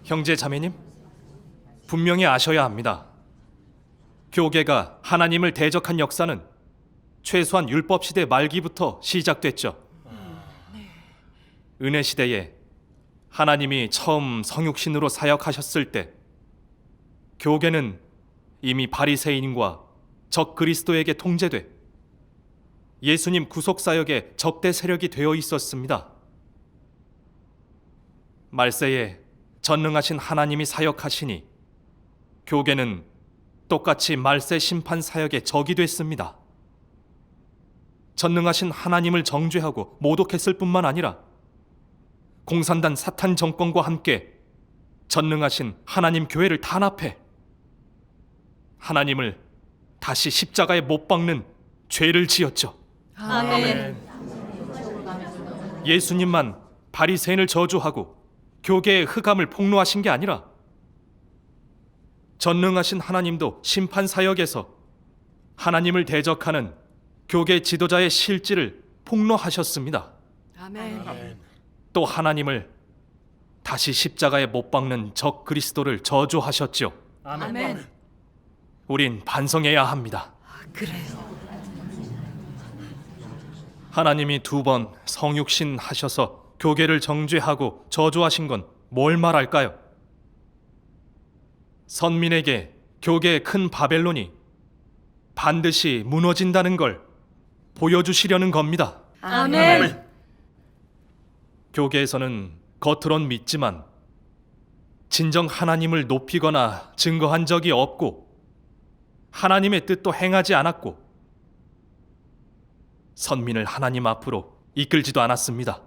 형제 자매님, 분명히 아셔야 합니다. 교계가 하나님을 대적한 역사는 최소한 율법 시대 말기부터 시작됐죠. 은혜 시대에 하나님이 처음 성육신으로 사역하셨을 때 교계는 이미 바리새인과 적 그리스도에게 통제돼 예수님 구속 사역의 적대 세력이 되어 있었습니다. 말세에 전능하신 하나님이 사역하시니 교계는 똑같이 말세 심판 사역의 적이 됐습니다. 전능하신 하나님을 정죄하고 모독했을 뿐만 아니라 공산당 사탄 정권과 함께 전능하신 하나님 교회를 탄압해 하나님을 다시 십자가에 못 박는 죄를 지었죠. 아멘. 예수님만 바리새인을 저주하고 교계의 흑암을 폭로하신 게 아니라 전능하신 하나님도 심판 사역에서 하나님을 대적하는 교계 지도자의 실질을 폭로하셨습니다. 아멘. 또 하나님을 다시 십자가에 못 박는 적 그리스도를 저주하셨죠. 아멘. 우린 반성해야 합니다. 그래요. 하나님이 2번 성육신 하셔서 교계를 정죄하고 저주하신 건 뭘 말할까요? 선민에게 교계의 큰 바벨론이 반드시 무너진다는 걸 보여주시려는 겁니다. 아멘. 교계에서는 겉으론 믿지만 진정 하나님을 높이거나 증거한 적이 없고 하나님의 뜻도 행하지 않았고 선민을 하나님 앞으로 이끌지도 않았습니다.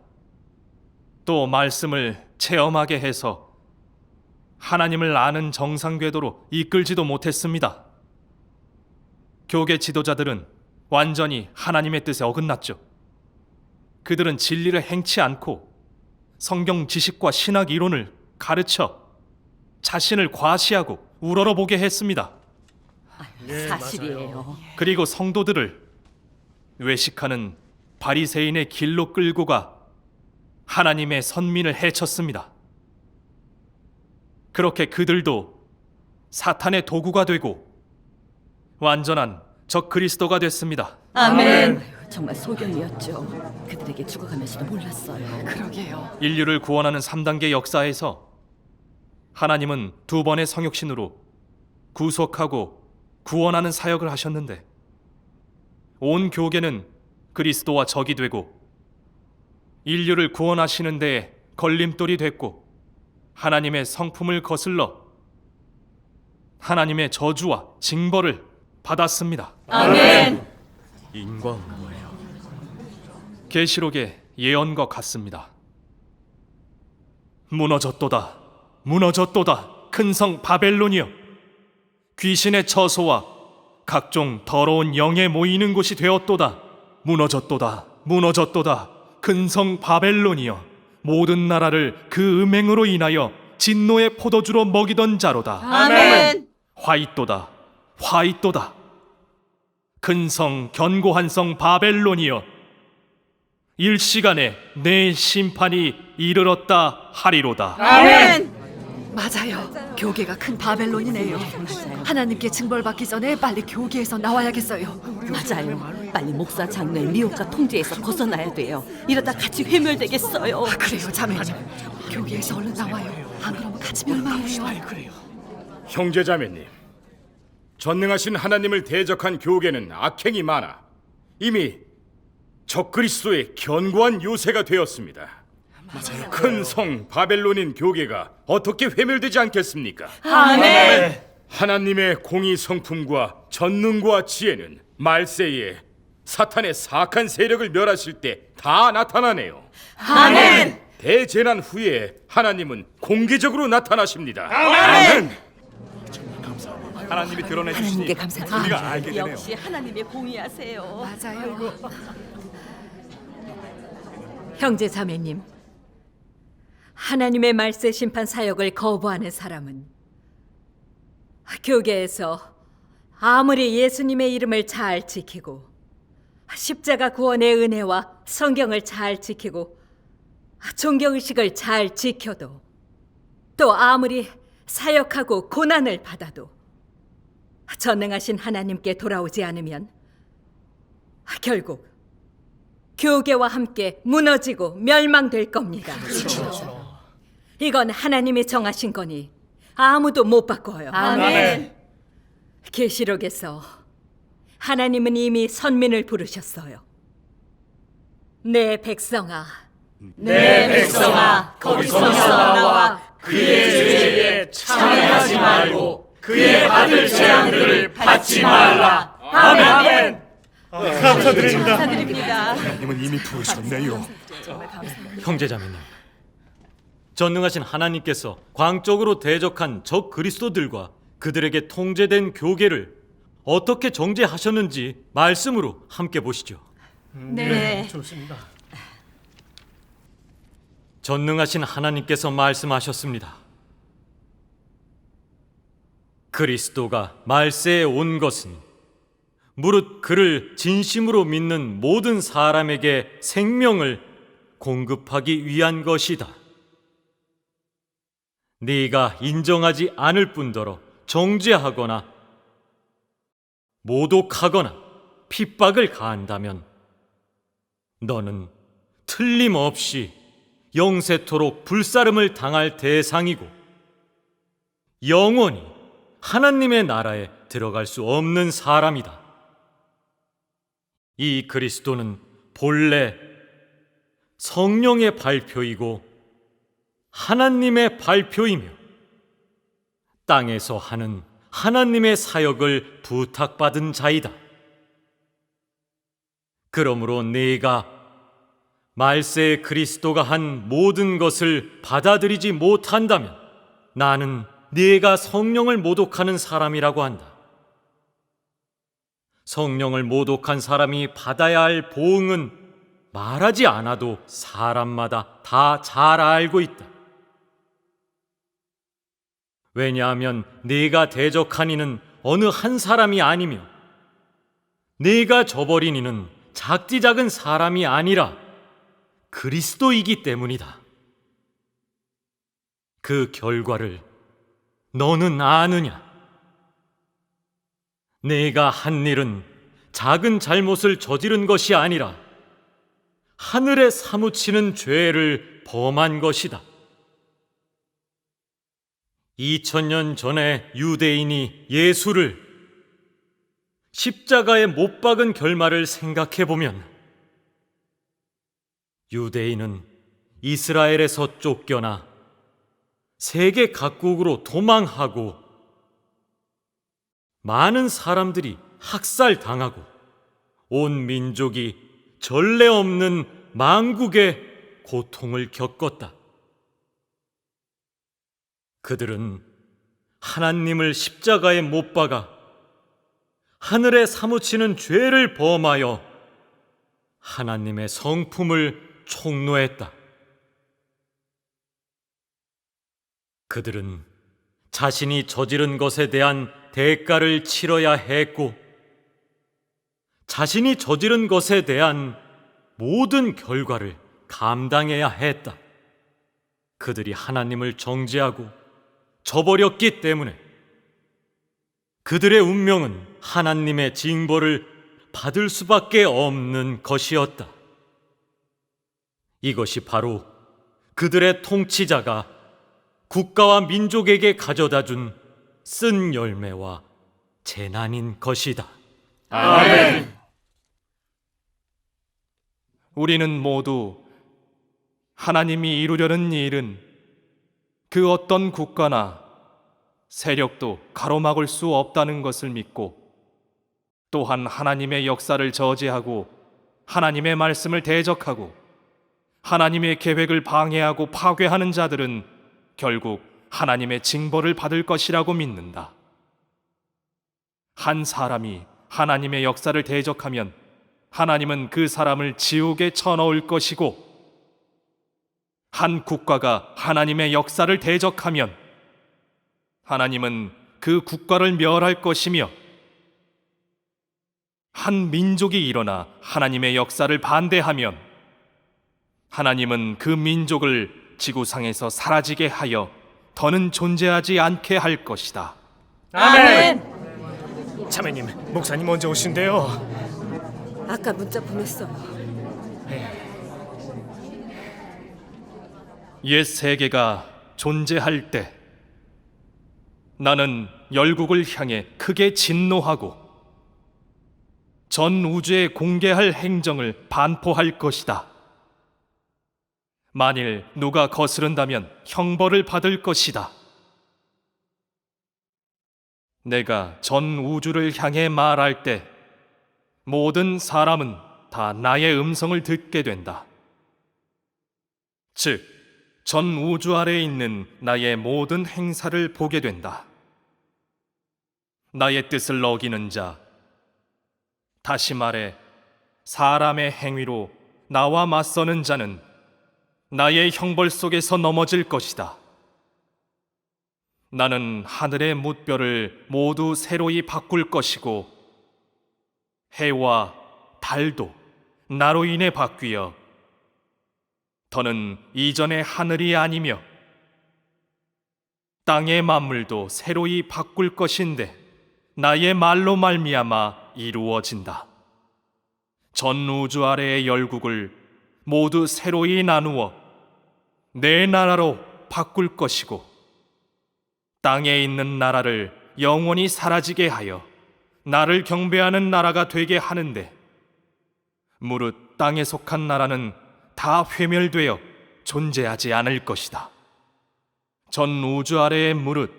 또 말씀을 체험하게 해서 하나님을 아는 정상궤도로 이끌지도 못했습니다. 교계 지도자들은 완전히 하나님의 뜻에 어긋났죠. 그들은 진리를 행치 않고 성경 지식과 신학 이론을 가르쳐 자신을 과시하고 우러러보게 했습니다. 사실이에요. 그리고 성도들을 외식하는 바리새인의 길로 끌고 가 하나님의 선민을 해쳤습니다. 그렇게 그들도 사탄의 도구가 되고 완전한 적 그리스도가 됐습니다. 아멘. 정말 소경이었죠. 그들에게 죽어가면서도 몰랐어요. 그러게요. 인류를 구원하는 3단계 역사에서 하나님은 2번의 성육신으로 구속하고 구원하는 사역을 하셨는데 온 교계는 그리스도와 적이 되고 인류를 구원하시는 데에 걸림돌이 됐고 하나님의 성품을 거슬러 하나님의 저주와 징벌을 받았습니다. 아멘. 인광 뭐예요? 계시록의 예언과 같습니다. 무너졌도다, 무너졌도다, 큰 성 바벨론이여, 귀신의 처소와 각종 더러운 영에 모이는 곳이 되었도다. 무너졌도다, 무너졌도다, 큰 성 바벨론이여, 모든 나라를 그 음행으로 인하여 진노의 포도주로 먹이던 자로다. 아멘. 화이또다, 화이또다, 큰 성 견고한 성 바벨론이여, 일시간에 내 심판이 이르렀다 하리로다. 아멘. 맞아요. 교계가 큰 바벨론이네요. 하나님께 징벌받기 전에 빨리 교계에서 나와야겠어요. 맞아요. 빨리 목사 장로의 미혹과 통제에서 벗어나야 돼요. 이러다 같이 회멸되겠어요. 그래요, 자매님. 교계에서 얼른 나와요. 안 그러면 같이 멸망해요. 형제 자매님, 전능하신 하나님을 대적한 교계는 악행이 많아 이미 적그리스도의 견고한 요새가 되었습니다. 큰 성 바벨론인 교계가 어떻게 회멸되지 않겠습니까? 아멘. 하나님의 공의 성품과 전능과 지혜는 말세에 사탄의 사악한 세력을 멸하실 때 다 나타나네요. 아멘. 대재난 후에 하나님은 공개적으로 나타나십니다. 아멘. 하나님이 드러내 하나님께 주시니 감사합니다. 우리가 알게 되네요. 역시 하나님의 공의하세요. 맞아요. 형제 자매님, 하나님의 말세 심판 사역을 거부하는 사람은 교계에서 아무리 예수님의 이름을 잘 지키고 십자가 구원의 은혜와 성경을 잘 지키고 종교의식을 잘 지켜도 또 아무리 사역하고 고난을 받아도 전능하신 하나님께 돌아오지 않으면 결국 교계와 함께 무너지고 멸망될 겁니다. 이건 하나님이 정하신 거니 아무도 못 바꿔요. 아멘. 계시록에서 하나님은 이미 선민을 부르셨어요. 내 백성아, 내 백성아, 거기서 나와 그의 죄에 참여하지 말고 그의 받을 재앙들을 받지 말라. 아멘. 감사드립니다. 하나님은 이미 부르셨네요. 형제자매님, 전능하신 하나님께서 광적으로 대적한 적 그리스도들과 그들에게 통제된 교계를 어떻게 정죄하셨는지 말씀으로 함께 보시죠. 네. 전능하신 하나님께서 말씀하셨습니다. 그리스도가 말세에 온 것은 무릇 그를 진심으로 믿는 모든 사람에게 생명을 공급하기 위한 것이다. 네가 인정하지 않을 뿐더러 정죄하거나 모독하거나 핍박을 가한다면 너는 틀림없이 영세토록 불사름을 당할 대상이고 영원히 하나님의 나라에 들어갈 수 없는 사람이다. 이 그리스도는 본래 성령의 발표이고 하나님의 발표이며 땅에서 하는 하나님의 사역을 부탁받은 자이다. 그러므로 네가 말세의 그리스도가 한 모든 것을 받아들이지 못한다면 나는 네가 성령을 모독하는 사람이라고 한다. 성령을 모독한 사람이 받아야 할 보응은 말하지 않아도 사람마다 다 잘 알고 있다. 왜냐하면 네가 대적한 이는 어느 한 사람이 아니며 네가 저버린 이는 작디 작은 사람이 아니라 그리스도이기 때문이다. 그 결과를 너는 아느냐? 네가 한 일은 작은 잘못을 저지른 것이 아니라 하늘에 사무치는 죄를 범한 것이다. 2000년 전에 유대인이 예수를 십자가에 못 박은 결말을 생각해 보면 유대인은 이스라엘에서 쫓겨나 세계 각국으로 도망하고 많은 사람들이 학살당하고 온 민족이 전례 없는 망국의 고통을 겪었다. 그들은 하나님을 십자가에 못 박아 하늘에 사무치는 죄를 범하여 하나님의 성품을 총노했다. 그들은 자신이 저지른 것에 대한 대가를 치러야 했고 자신이 저지른 것에 대한 모든 결과를 감당해야 했다. 그들이 하나님을 정죄하고 저버렸기 때문에 그들의 운명은 하나님의 징벌을 받을 수밖에 없는 것이었다. 이것이 바로 그들의 통치자가 국가와 민족에게 가져다 준 쓴 열매와 재난인 것이다. 아멘. 우리는 모두 하나님이 이루려는 일은 그 어떤 국가나 세력도 가로막을 수 없다는 것을 믿고 또한 하나님의 역사를 저지하고 하나님의 말씀을 대적하고 하나님의 계획을 방해하고 파괴하는 자들은 결국 하나님의 징벌을 받을 것이라고 믿는다. 한 사람이 하나님의 역사를 대적하면 하나님은 그 사람을 지옥에 쳐넣을 것이고 한 국가가 하나님의 역사를 대적하면 하나님은 그 국가를 멸할 것이며 한 민족이 일어나 하나님의 역사를 반대하면 하나님은 그 민족을 지구상에서 사라지게 하여 더는 존재하지 않게 할 것이다. 자매님, 목사님 먼저 오신대요. 아까 문자 보냈어요. 옛 세계가 존재할 때 나는 열국을 향해 크게 진노하고 전 우주에 공개할 행정을 반포할 것이다. 만일 누가 거스른다면 형벌을 받을 것이다. 내가 전 우주를 향해 말할 때 모든 사람은 다 나의 음성을 듣게 된다. 즉, 전 우주 아래에 있는 나의 모든 행사를 보게 된다. 나의 뜻을 어기는 자, 다시 말해 사람의 행위로 나와 맞서는 자는 나의 형벌 속에서 넘어질 것이다. 나는 하늘의 뭇별을 모두 새로이 바꿀 것이고 해와 달도 나로 인해 바뀌어 더는 이전의 하늘이 아니며 땅의 만물도 새로이 바꿀 것인데 나의 말로 말미암아 이루어진다. 전 우주 아래의 열국을 모두 새로이 나누어 내 나라로 바꿀 것이고 땅에 있는 나라를 영원히 사라지게 하여 나를 경배하는 나라가 되게 하는데 무릇 땅에 속한 나라는 다 회멸되어 존재하지 않을 것이다. 전 우주 아래의 무릇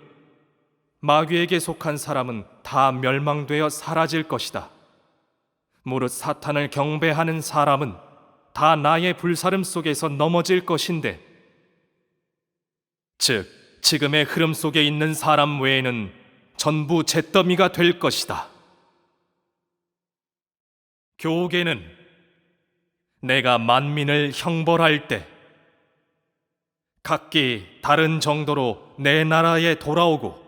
마귀에게 속한 사람은 다 멸망되어 사라질 것이다. 무릇 사탄을 경배하는 사람은 다 나의 불사름 속에서 넘어질 것인데 즉 지금의 흐름 속에 있는 사람 외에는 전부 잿더미가 될 것이다. 교계는 내가 만민을 형벌할 때 각기 다른 정도로 내 나라에 돌아오고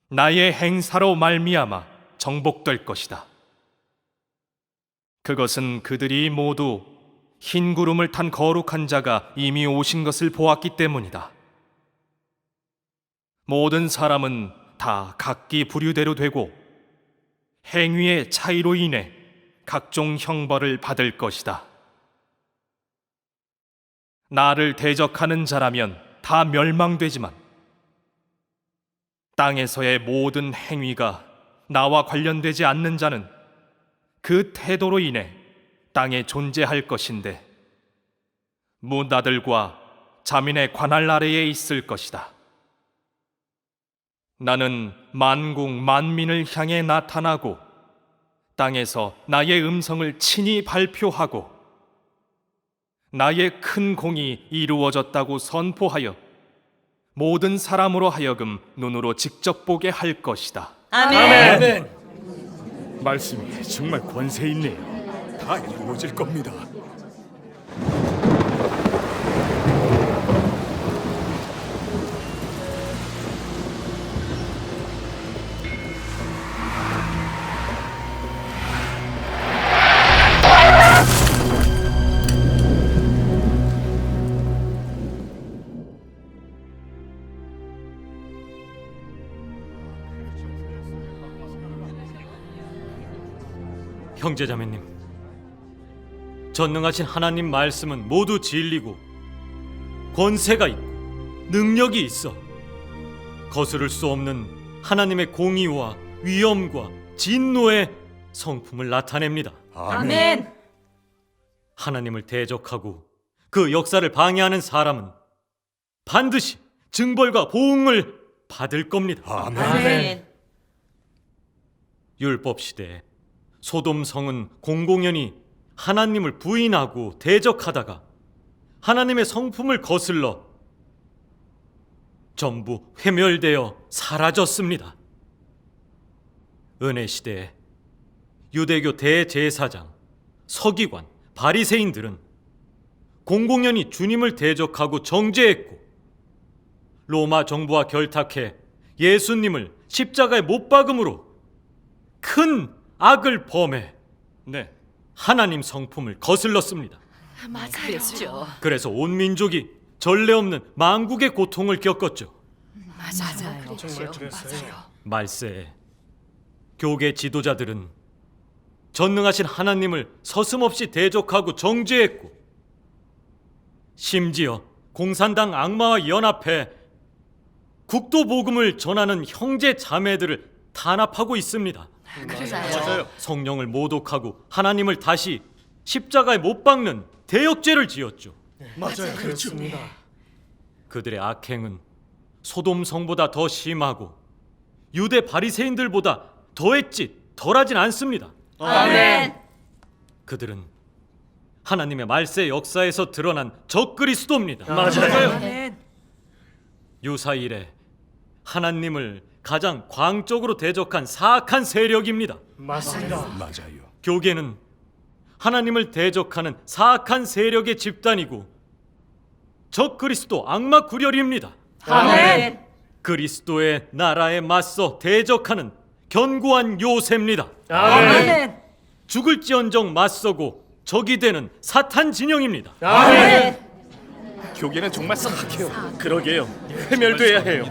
나의 행사로 말미암아 정복될 것이다. 그것은 그들이 모두 흰 구름을 탄 거룩한 자가 이미 오신 것을 보았기 때문이다. 모든 사람은 다 각기 부류대로 되고 행위의 차이로 인해 각종 형벌을 받을 것이다. 나를 대적하는 자라면 다 멸망되지만 땅에서의 모든 행위가 나와 관련되지 않는 자는 그 태도로 인해 땅에 존재할 것인데 문아들과 자민의 관할 아래에 있을 것이다. 나는 만국 만민을 향해 나타나고 땅에서 나의 음성을 친히 발표하고 나의 큰 공이 이루어졌다고 선포하여 모든 사람으로 하여금 눈으로 직접 보게 할 것이다. 말씀이 정말 권세 있네요. 다 이루어질 겁니다. 형제자매님, 전능하신 하나님 말씀은 모두 진리고 권세가 있고 능력이 있어 거스를 수 없는 하나님의 공의와 위엄과 진노의 성품을 나타냅니다. 아멘. 하나님을 대적하고 그 역사를 방해하는 사람은 반드시 징벌과 보응을 받을 겁니다. 아멘. 율법 시대에 소돔 성은 공공연히 하나님을 부인하고 대적하다가 하나님의 성품을 거슬러 전부 회멸되어 사라졌습니다. 은혜 시대에 유대교 대제사장, 서기관, 바리새인들은 공공연히 주님을 대적하고 정죄했고 로마 정부와 결탁해 예수님을 십자가에 못 박음으로 큰 악을 범해 하나님 성품을 거슬렀습니다. 맞아요. 그래서 온 민족이 전례 없는 만국의 고통을 겪었죠. 맞아요. 정말 그랬어요. 말세에 교계 지도자들은 전능하신 하나님을 서슴없이 대적하고 정죄했고, 심지어 공산당 악마와 연합해 국도 복음을 전하는 형제 자매들을 탄압하고 있습니다. 맞아요. 성령을 모독하고 하나님을 다시 십자가에 못 박는 대역죄를 지었죠. 맞아요. 그렇습니다. 그들의 악행은 소돔 성보다 더 심하고 유대 바리새인들보다 더했지 덜하진 않습니다. 아멘. 그들은 하나님의 말세 역사에서 드러난 적그리스도입니다. 아멘. 유사 이래 하나님을 가장 광적으로 대적한 사악한 세력입니다. 맞습니다. 맞아요. 교계는 하나님을 대적하는 사악한 세력의 집단이고 적그리스도 악마 구렬입니다. 아멘. 그리스도의 나라에 맞서 대적하는 견고한 요새입니다. 아멘. 죽을지언정 맞서고 적이 되는 사탄 진영입니다. 아멘. 교계는 정말 사악해요. 그러게요. 회멸돼야 해요.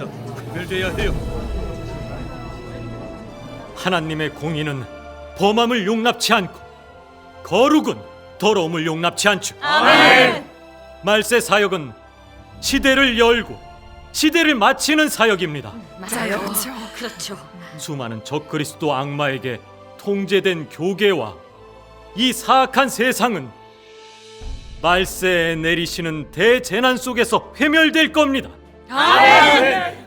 하나님의 공의는 범함을 용납치 않고 거룩은 더러움을 용납치 않죠. 아멘. 말세 사역은 시대를 열고 시대를 마치는 사역입니다. 맞아요. 그렇죠. 수많은 적그리스도 악마에게 통제된 교계와 이 사악한 세상은 말세에 내리시는 대재난 속에서 회멸될 겁니다. 아멘.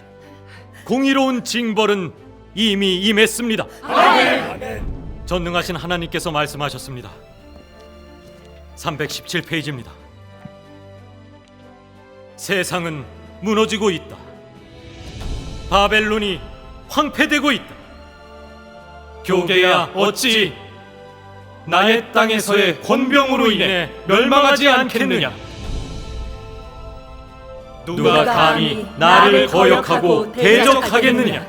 공의로운 징벌은 이미 임했습니다. 아멘. 전능하신 하나님께서 말씀하셨습니다. 317페이지입니다. 세상은 무너지고 있다. 바벨론이 황폐되고 있다. 교계야 어찌 나의 땅에서의 권병으로 인해 멸망하지 않겠느냐? 누가 감히 나를 거역하고 대적하겠느냐?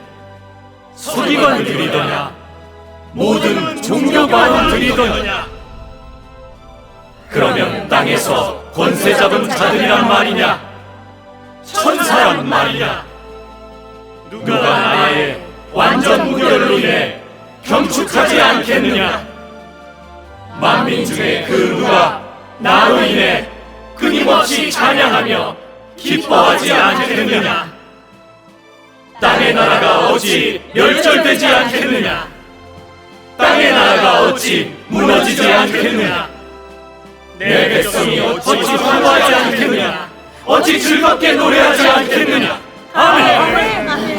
서기관들이더냐? 모든 종교관들이더냐? 그러면 땅에서 권세 잡은 자들이란 말이냐? 천사란 말이냐? 누가 나의 완전 무결로 인해 경축하지 않겠느냐? 만민 중에 그 누가 나로 인해 끊임없이 찬양하며 기뻐하지 않겠느냐? 땅의 나라가 어찌 멸절되지 않겠느냐? 땅의 나라가 어찌 무너지지 않겠느냐? 내 백성이 어찌 환호하지 않겠느냐? 어찌 즐겁게 노래하지 않겠느냐? 아멘!